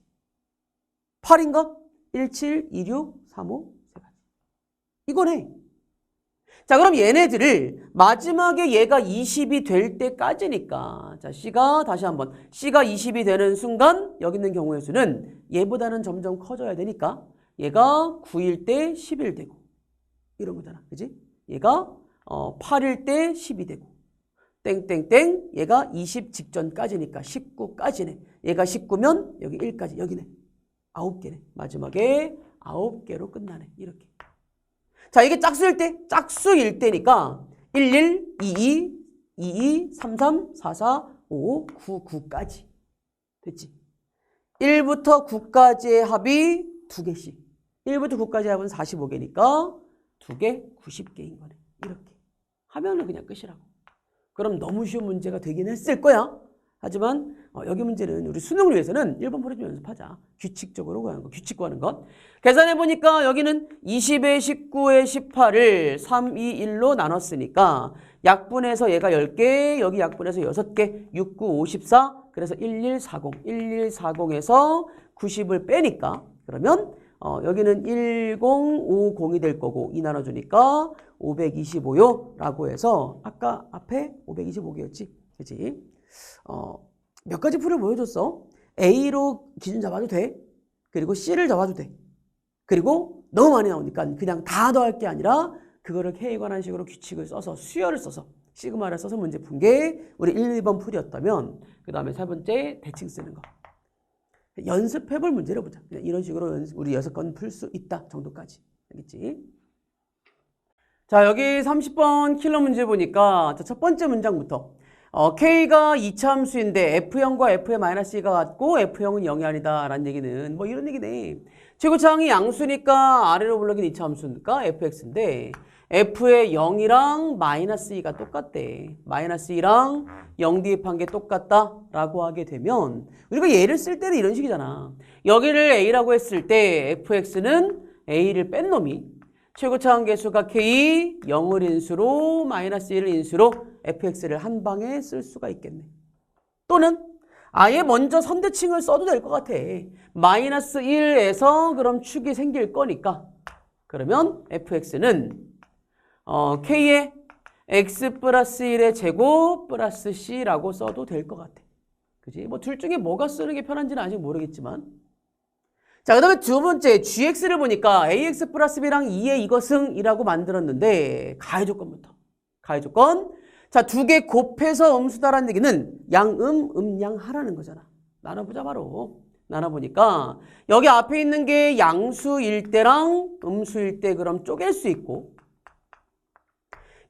8인 것 1, 7, 2, 6, 3, 5 세 가지. 이거네. 자, 그럼 얘네들을 마지막에 얘가 20이 될 때까지니까, 자, C가 다시 한번 C가 20이 되는 순간 여기 있는 경우의 수는 얘보다는 점점 커져야 되니까 얘가 9일 때 10일 되고 이런 거잖아. 그지? 얘가 8일 때 10이 되고 땡땡땡 얘가 20 직전까지니까 19까지네. 얘가 19면 여기 1까지 여기네. 9개네. 마지막에 9개로 끝나네. 이렇게. 자, 이게 짝수일 때니까 11, 22, 22, 33, 44, 5, 9, 9까지. 됐지? 1부터 9까지의 합이 2개씩. 1부터 9까지의 합은 45개니까 2개 90개인 거네. 이렇게. 하면은 그냥 끝이라고. 그럼 너무 쉬운 문제가 되긴 했을 거야. 하지만 여기 문제는 우리 수능을 위해서는 1번 풀이 좀 연습하자. 규칙적으로 구하는 거. 규칙 구하는 것. 계산해보니까 여기는 20에 19에 18을 3, 2, 1로 나눴으니까 약분해서 얘가 10개, 여기 약분해서 6개, 6, 9, 54. 그래서 1140. 1140에서 90을 빼니까 그러면 여기는 1050이 될 거고 2 나눠주니까 525요 라고 해서 아까 앞에 525개였지. 그치? 몇 가지 풀을 보여줬어. A로 기준 잡아도 돼. 그리고 C를 잡아도 돼. 그리고 너무 많이 나오니까 그냥 다 더할 게 아니라 그거를 K에 관한 식으로 규칙을 써서 수열을 써서 시그마를 써서 문제 푼 게 우리 1, 2번 풀이었다면 그 다음에 세 번째 대칭 쓰는 거. 연습해볼 문제를 보자. 그냥 이런 식으로 우리 6건 풀 수 있다 정도까지. 알겠지? 자, 여기 30번 킬러 문제 보니까 첫 번째 문장부터 K가 이차함수인데 F형과 F의 마이너스 2가 같고 F형은 0이 아니다 라는 얘기는 뭐 이런 얘기네. 최고차항이 양수니까 아래로 불러긴 이차함수니까 fx인데 F의 0이랑 마이너스 2가 똑같대. 마이너스 2랑 0 대입한 게 똑같다 라고 하게 되면 우리가 얘를 쓸 때는 이런 식이잖아. 여기를 A라고 했을 때 fx는 A를 뺀 놈이 최고차항 계수가 K 0을 인수로 마이너스 1을 인수로 fx를 한 방에 쓸 수가 있겠네. 또는 아예 먼저 선대칭을 써도 될 것 같아. 마이너스 1에서 그럼 축이 생길 거니까 그러면 fx는 K의 x 플러스 1의 제곱 플러스 c라고 써도 될 것 같아. 그지? 뭐 둘 중에 뭐가 쓰는 게 편한지는 아직 모르겠지만. 자, 그 다음에 두 번째 gx를 보니까 ax 플러스 b랑 2의 이것은이라고 만들었는데 가해 조건부터. 가해 조건. 자, 두 개 곱해서 음수다라는 얘기는 양음, 음양 하라는 거잖아. 나눠보자 바로. 나눠보니까 여기 앞에 있는 게 양수일 때랑 음수일 때 그럼 쪼갤 수 있고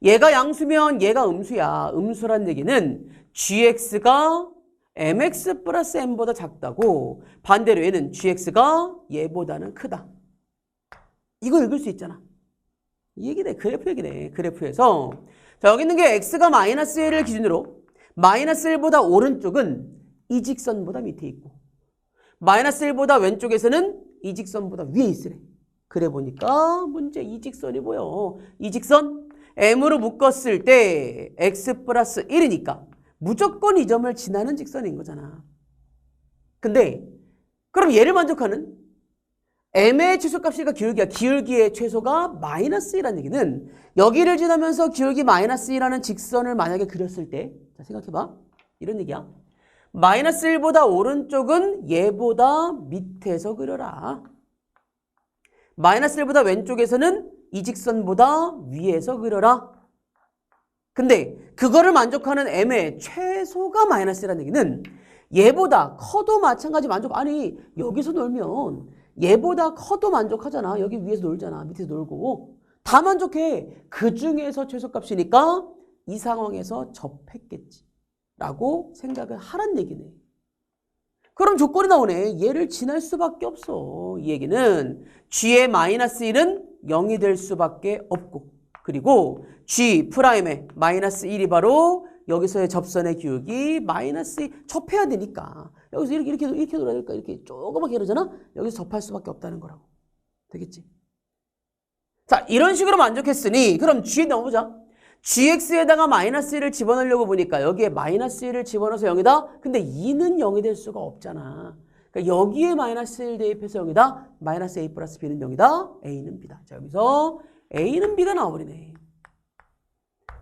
얘가 양수면 얘가 음수야. 음수란 얘기는 gx가 mx 플러스 m보다 작다고 반대로 얘는 gx가 얘보다는 크다. 이거 읽을 수 있잖아. 이 얘기네. 그래프 얘기네. 그래프에서 자, 여기 있는 게 x가 마이너스 1을 기준으로 마이너스 1보다 오른쪽은 이 직선보다 밑에 있고 마이너스 1보다 왼쪽에서는 이 직선보다 위에 있으래. 그래 보니까 문제 이 직선이 보여. 이 직선 m으로 묶었을 때 x 플러스 1이니까 무조건 이 점을 지나는 직선인 거잖아. 근데 그럼 얘를 만족하는 m의 최소값이니까 기울기야. 기울기의 최소가 마이너스 1이라는 얘기는 여기를 지나면서 기울기 마이너스 2라는 직선을 만약에 그렸을 때 자, 생각해봐. 이런 얘기야. 마이너스 1보다 오른쪽은 얘보다 밑에서 그려라. 마이너스 1보다 왼쪽에서는 이 직선보다 위에서 그려라. 근데 그거를 만족하는 m의 최소가 마이너스라는 얘기는 얘보다 커도 마찬가지 만족. 아니 여기서 놀면 얘보다 커도 만족하잖아. 여기 위에서 놀잖아. 밑에서 놀고. 다 만족해. 그 중에서 최소값이니까 이 상황에서 접했겠지. 라고 생각을 하란 얘기네. 그럼 조건이 나오네. 얘를 지날 수밖에 없어. 이 얘기는 g의 마이너스 1은 0이 될 수밖에 없고, 그리고 g 프라임의 마이너스 1이 바로 여기서의 접선의 기울기 마이너스 2 접해야 되니까 여기서 이렇게 놀아야 될까? 이렇게 조그맣게 이러잖아? 여기서 접할 수밖에 없다는 거라고. 되겠지? 자, 이런 식으로 만족했으니 그럼 g에 넣어보자. gx에다가 마이너스 1을 집어넣으려고 보니까 여기에 마이너스 1을 집어넣어서 0이다? 근데 2는 0이 될 수가 없잖아. 그러니까 여기에 마이너스 1 대입해서 0이다? 마이너스 a 플러스 b는 0이다? a는 b다. 자, 여기서 a는 b가 나와버리네.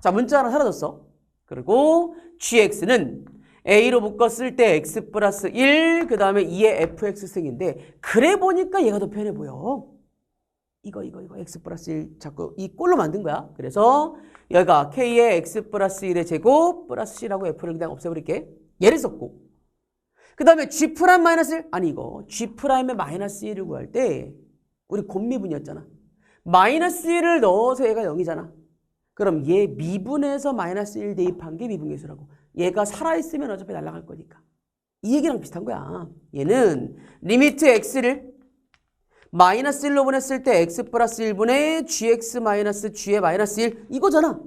자, 문자 하나 사라졌어. 그리고 gx는 a로 묶었을 때 x 플러스 1, 그 다음에 2의 fx승인데 그래 보니까 얘가 더 편해 보여. 이거 x 플러스 1 자꾸 이 꼴로 만든 거야. 그래서 여기가 k의 x 플러스 1의 제곱 플러스 c라고 f를 그냥 없애버릴게. 얘를 썼고 그 다음에 g 프라임 마이너스 1 아니 이거 g 프라임의 마이너스 1을 구할 때 우리 곱미분이었잖아. 마이너스 1을 넣어서 얘가 0이잖아. 그럼 얘 미분에서 마이너스 1 대입한 게 미분계수라고. 얘가 살아있으면 어차피 날아갈 거니까. 이 얘기랑 비슷한 거야. 얘는 리미트 x를 마이너스 1로 보냈을 때 x 플러스 1분의 gx 마이너스 g의 마이너스 1 이거잖아.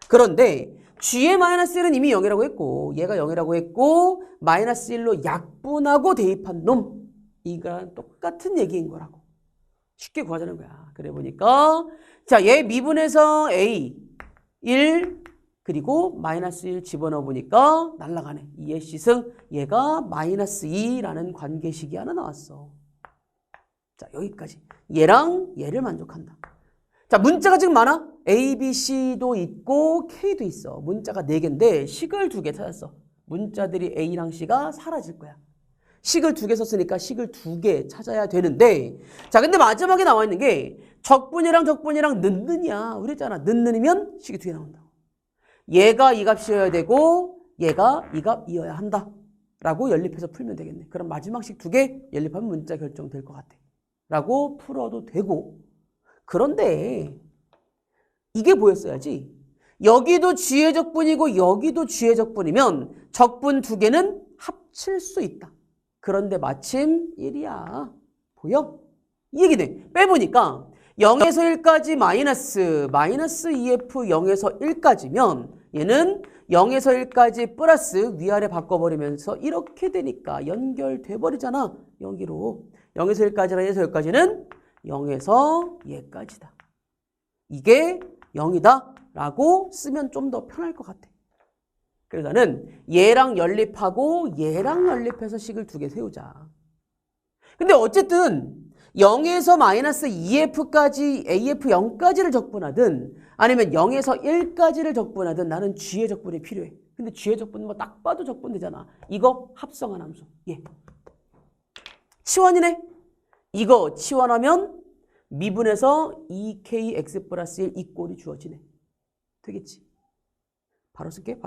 그런데 g의 마이너스 1은 이미 0이라고 했고 얘가 0이라고 했고 마이너스 1로 약분하고 대입한 놈. 이거랑 똑같은 얘기인 거라고. 쉽게 구하자는 거야. 그래 보니까 자, 얘 미분에서 a 1 그리고 마이너스 1 집어넣어 보니까 날라가네. 2의 시승 얘가 마이너스 2라는 관계식이 하나 나왔어. 자, 여기까지. 얘랑 얘를 만족한다. 자, 문자가 지금 많아? A, B, C도 있고 K도 있어. 문자가 4개인데 식을 2개 찾았어. 문자들이 A랑 C가 사라질 거야. 식을 2개 썼으니까 식을 2개 찾아야 되는데 자, 근데 마지막에 나와 있는 게 적분이랑 는이야. 그랬잖아. 는이면 식이 2개 나온다고. 얘가 이 값이어야 되고 얘가 이 값이어야 한다. 라고 연립해서 풀면 되겠네. 그럼 마지막 식 2개 연립하면 문자 결정될 것 같아. 라고 풀어도 되고 그런데 이게 보였어야지. 여기도 g의 적분이고 여기도 g의 적분이면 적분 2개는 합칠 수 있다. 그런데 마침 1이야. 보여? 이 얘기네. 빼보니까 0에서 1까지 마이너스 2f 0에서 1까지면 얘는 0에서 1까지 플러스 위아래 바꿔버리면서 이렇게 되니까 연결돼 버리잖아. 여기로. 0에서 1까지랑 1에서 여기까지는 0에서 얘까지다. 이게 0이다 라고 쓰면 좀 더 편할 것 같아. 그래서 나는 얘랑 연립하고 얘랑 연립해서 식을 2개 세우자. 근데 어쨌든 0에서 마이너스 2f까지 AF 0까지를 적분하든 아니면 0에서 1까지를 적분하든 나는 g의 적분이 필요해. 근데 g의 적분은 뭐 딱 봐도 적분되잖아. 이거 합성한 함수. 예. 치환이네. 이거 치환하면 미분에서 2kx 플러스 1 이 꼴이 주어지네. 되겠지? 바로 쓸게.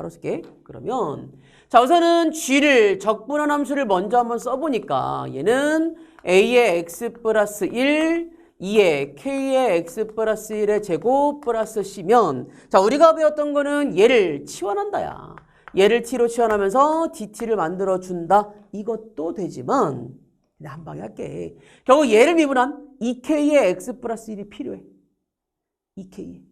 그러면 자, 우선은 g를 적분한 함수를 먼저 한번 써보니까 얘는 a의 x 플러스 1, 2의 k의 x 플러스 1의 제곱 플러스 c면 자, 우리가 배웠던 거는 얘를 치환한다야. 얘를 t로 치환하면서 dt를 만들어준다. 이것도 되지만 한 방에 할게. 결국 얘를 미분한 2k의 x 플러스 1이 필요해. 2k.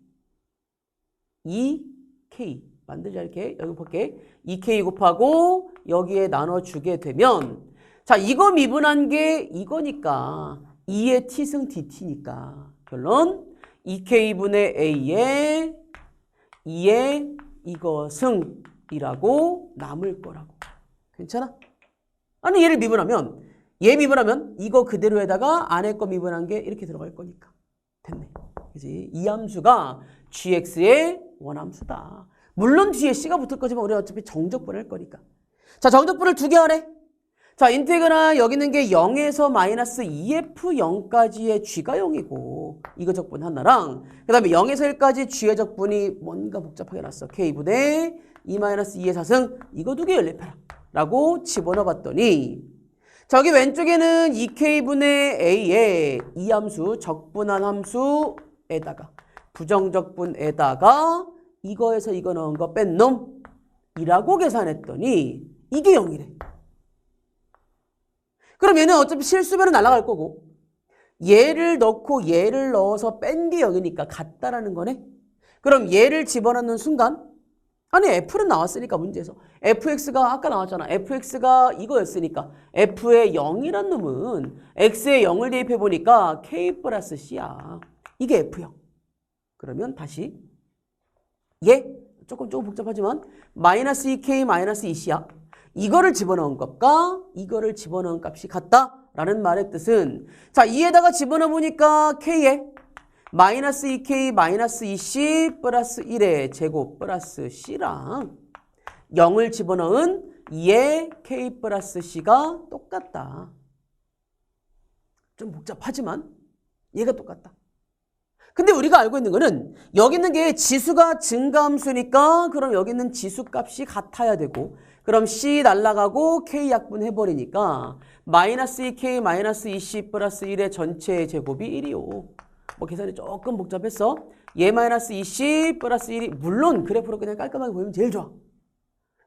만들자. 이렇게 여기 볼게. 2k 곱하고 여기에 나눠주게 되면 자, 이거 미분한 게 이거니까 2의 t승 dt니까 결론 2k분의 a의 2의 이거 승이라고 남을 거라고. 괜찮아? 아니 얘를 미분하면 얘 미분하면 이거 그대로에다가 안에 거 미분한 게 이렇게 들어갈 거니까 됐네. 그지? 이 함수가 gx의 원함수다. 물론 뒤에 c가 붙을 거지만 우리가 어차피 정적분을 할 거니까. 자, 정적분을 2개 하래. 자, 인테그랄 여기 있는 게 0에서 마이너스 2f 0까지의 g가 0이고 이거 적분 하나랑 그 다음에 0에서 1까지 g의 적분이 뭔가 복잡하게 났어. k분의 2 마이너스 2의 4승 이거 2개 연립해라. 라고 집어넣어 봤더니 저기 왼쪽에는 2k분의 a의 이 함수 적분한 함수에다가 부정적분에다가 이거에서 이거 넣은 거 뺀 놈이라고 계산했더니 이게 0이래. 그럼 얘는 어차피 실수변은 날아갈 거고 얘를 넣고 얘를 넣어서 뺀 게 0이니까 같다라는 거네. 그럼 얘를 집어넣는 순간 아니 f는 나왔으니까 문제에서 fx가 아까 나왔잖아. fx가 이거였으니까 f의 0이란 놈은 x에 0을 대입해 보니까 k 플러스 c야. 이게 f요. 그러면 다시 얘 조금 복잡하지만 마이너스 2k 마이너스 2c야. 이거를 집어넣은 값과 이거를 집어넣은 값이 같다라는 말의 뜻은 자 이에다가 집어넣어 보니까 k에 마이너스 2k 마이너스 2c 플러스 1의 제곱 플러스 c랑 0을 집어넣은 2의 k 플러스 c가 똑같다. 좀 복잡하지만 얘가 똑같다. 근데 우리가 알고 있는 거는 여기 있는 게 지수가 증가함수니까 그럼 여기 있는 지수값이 같아야 되고 그럼 c 날라가고 k 약분해버리니까 마이너스 2k 마이너스 2c 플러스 1의 전체의 제곱이 1이요. 뭐 계산이 조금 복잡했어. 얘 마이너스 2c 플러스 1이 물론 그래프로 그냥 깔끔하게 보이면 제일 좋아.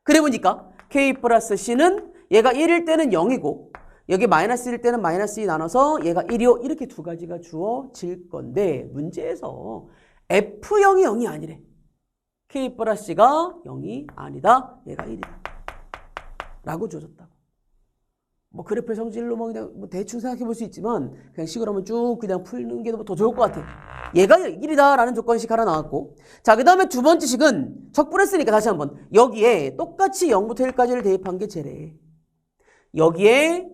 그래 보니까 k 플러스 c는 얘가 1일 때는 0이고 여기 마이너스 1일 때는 마이너스 2 나눠서 얘가 1이요. 이렇게 두 가지가 주어질 건데 문제에서 f0이 0이 아니래. k 플러스 c가 0이 아니다. 얘가 1이다. 라고 주어졌다고. 뭐 그래프의 성질로 뭐 그냥 뭐 대충 생각해 볼 수 있지만 그냥 식으로 하면 쭉 그냥 푸는 게 더 좋을 것 같아. 얘가 1이다 라는 조건식 하나 나왔고 자 그 다음에 두 번째 식은 적분했으니까 다시 한번 여기에 똑같이 0부터 1까지를 대입한 게 쟤래. 여기에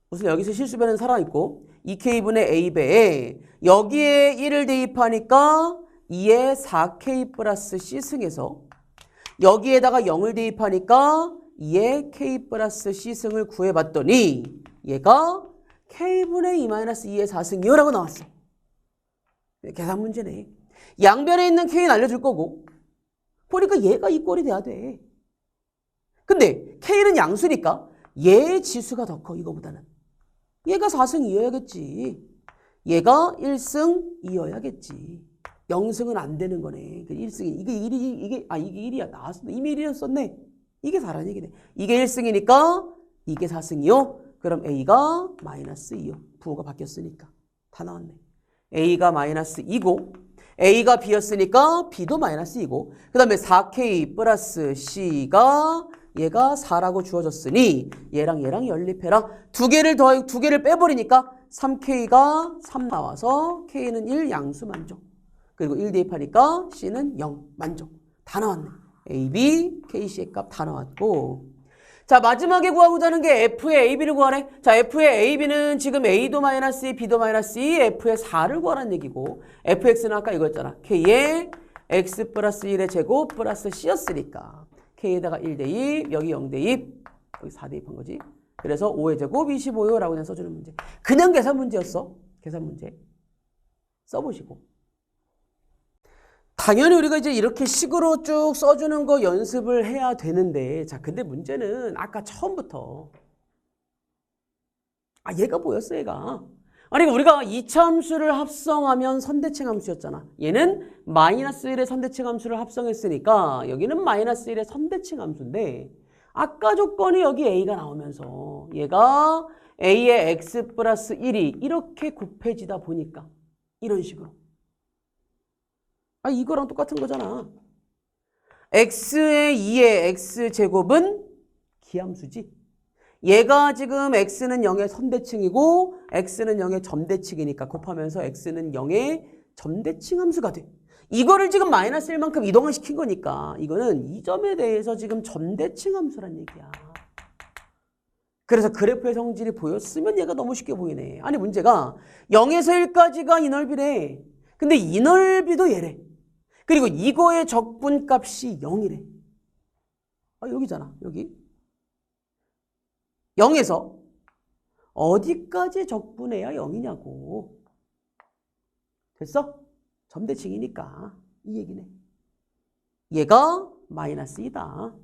우선 여기서 실수변은 살아있고 2k분의 a배에 여기에 1을 대입하니까 2의 4k 플러스 c 승에서 여기에다가 0을 대입하니까 2의 k 플러스 c승을 구해봤더니 얘가 k분의 2-2의 4승이요 라고 나왔어. 계산 문제네. 양변에 있는 k는 알려줄 거고 보니까 얘가 이 꼴이 돼야 돼. 근데 k는 양수니까 얘의 지수가 더 커 이거보다는. 얘가 4승이어야겠지. 얘가 1승이어야겠지. 0승은 안 되는 거네. 1승이 이게 1이 이게 1이야. 나왔어. 이미 1이었었네. 이게 4라는 얘기네. 이게 1승이니까 이게 4승이요. 그럼 A가 마이너스 2요. 부호가 바뀌었으니까. 다 나왔네. A가 마이너스 2고 A가 B였으니까 B도 마이너스 2고 그 다음에 4K 플러스 C가 얘가 4라고 주어졌으니 얘랑 연립해라. 두 개를 빼버리니까 3K가 3 나와서 K는 1 양수 만족. 그리고 1 대입하니까 C는 0 만족. 다 나왔네. A, B, K, C의 값 다 나왔고 자 마지막에 구하고자 하는 게 F의 AB를 구하래. 자 F의 AB는 지금 A도 마이너스 2, B도 마이너스 2, F의 4를 구하라는 얘기고 FX는 아까 이거였잖아. K의 X 플러스 1의 제곱 플러스 C였으니까 K에다가 1 대입, 여기 0 대입, 여기 4 대입한 거지. 그래서 5의 제곱 25요라고 그냥 써주는 문제. 그냥 계산 문제였어. 계산 문제. 써보시고. 당연히 우리가 이제 이렇게 식으로 쭉 써주는 거 연습을 해야 되는데 자 근데 문제는 아까 처음부터 얘가 뭐였어 얘가. 아니 우리가 이차 함수를 합성하면 선대칭 함수였잖아. 얘는 마이너스 1의 선대칭 함수를 합성했으니까 여기는 마이너스 1의 선대칭 함수인데 아까 조건이 여기 A가 나오면서 얘가 A의 X 플러스 1이 이렇게 곱해지다 보니까 이런 식으로 이거랑 똑같은 거잖아. X의 2의 X제곱은 기함수지. 얘가 지금 X는 0의 선대칭이고 X는 0의 점대칭이니까 곱하면서 X는 0의 점대칭 함수가 돼. 이거를 지금 마이너스 1만큼 이동을 시킨 거니까 이거는 이 점에 대해서 지금 점대칭 함수란 얘기야. 그래서 그래프의 성질이 보였으면 얘가 너무 쉽게 보이네. 아니 문제가 0에서 1까지가 이 넓이래. 근데 이 넓이도 얘래. 그리고 이거의 적분값이 0이래. 여기잖아. 여기. 0에서 어디까지 적분해야 0이냐고. 됐어? 점대칭이니까 이 얘기네. 얘가 마이너스 2다.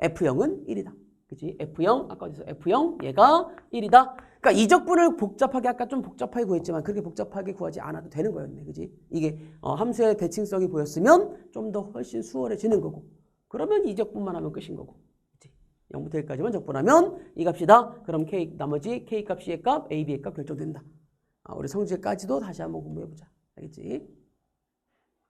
F0은 1이다. 그치? F0, 아까 어디서 F0, 얘가 1이다. 그러니까 이적분을 복잡하게 아까 좀 복잡하게 구했지만 그렇게 복잡하게 구하지 않아도 되는 거였네. 그지? 이게 함수의 대칭성이 보였으면 좀 더 훨씬 수월해지는 거고. 그러면 이적분만 하면 끝인 거고. 그치? 0부터 1까지만 적분하면 이 값이다. 그럼 K, 나머지 K 값, C의 값, A, B의 값 결정된다. 우리 성질까지도 다시 한번 공부해보자. 알겠지?